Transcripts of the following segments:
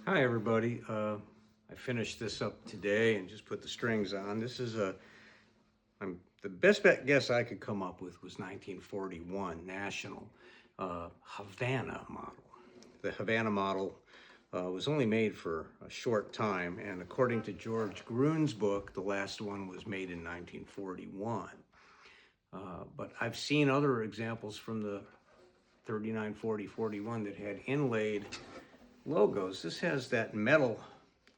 Hi everybody. I finished this up today and just put the strings on. This is the best guess I could come up with was 1941 National Havana model. The Havana model was only made for a short time, and according to George Gruhn's book, the last one was made in 1941. But I've seen other examples from the 39, 40, 41 that had inlaid logos. This has that metal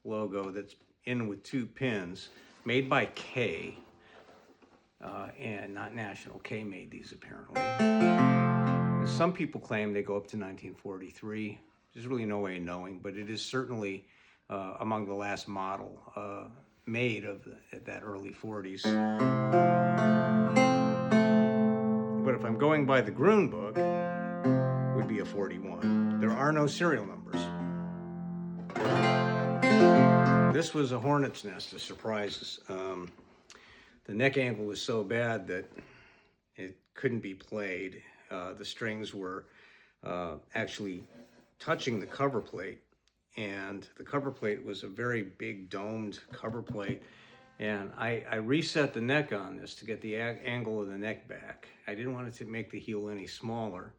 logo that's in with two pins, made by K, and not National. K made these apparently. And some people claim they go up to 1943. There's really no way of knowing, but it is certainly among the last model made of that early 40s. But if I'm going by the Gruhn book, it would be a 41. There are no serial numbers. This was a hornet's nest of surprises. The neck angle was so bad that it couldn't be played. The strings were actually touching the cover plate, and the cover plate was a very big domed cover plate, and I reset the neck on this to get the angle of the neck back. I didn't want it to make the heel any smaller,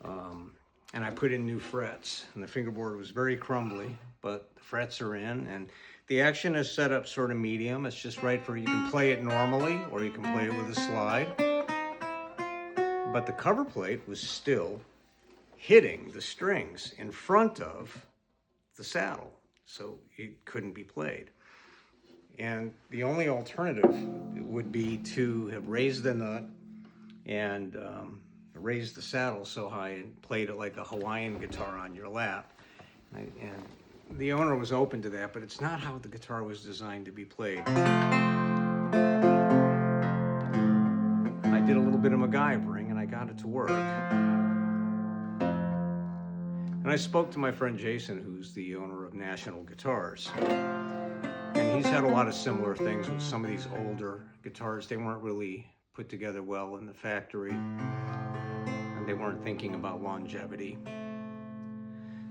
and I put in new frets, and the fingerboard was very crumbly, but the frets are in, and the action is set up sort of medium. It's just right for, you can play it normally or you can play it with a slide. But the cover plate was still hitting the strings in front of the saddle, so it couldn't be played. And the only alternative would be to have raised the nut and raised the saddle so high and played it like a Hawaiian guitar on your lap. And the owner was open to that, but it's not how the guitar was designed to be played. I did a little bit of MacGyvering and I got it to work. And I spoke to my friend Jason, who's the owner of National Guitars. And he's had a lot of similar things with some of these older guitars. They weren't really put together well in the factory, and they weren't thinking about longevity.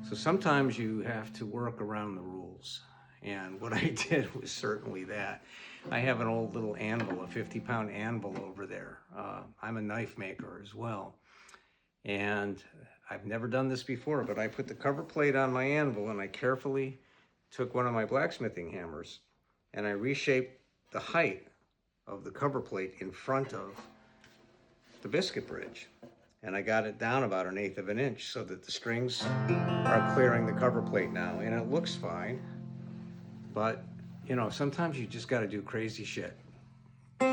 So sometimes you have to work around the rules. And what I did was certainly that. I have an old little anvil, a 50-pound anvil over there. I'm a knife maker as well. And I've never done this before, but I put the cover plate on my anvil and I carefully took one of my blacksmithing hammers and I reshaped the height of the cover plate in front of the biscuit bridge. And I got it down about 1/8 of an inch so that the strings are clearing the cover plate now, and it looks fine. But, you know, sometimes you just got to do crazy shit if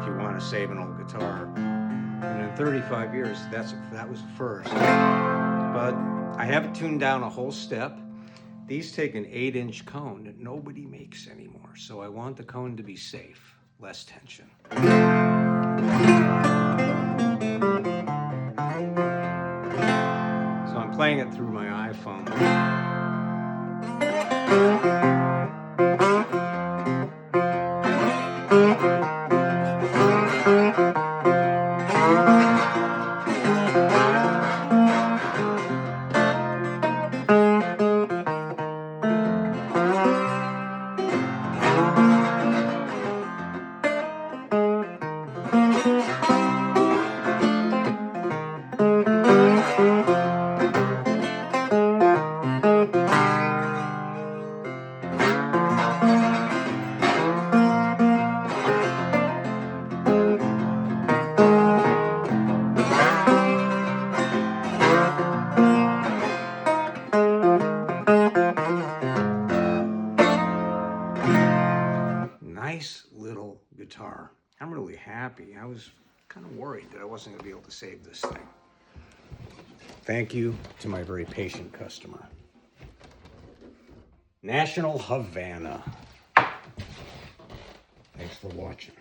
you want to save an old guitar. And in 35 years, that was a first. But I have it tuned down a whole step. These take an 8-inch cone that nobody makes anymore, so I want the cone to be safe, less tension. So I'm playing it through my iPhone. Nice little guitar. I'm really happy. I was kind of worried that I wasn't going to be able to save this thing. Thank you to my very patient customer. National Havana. Thanks for watching.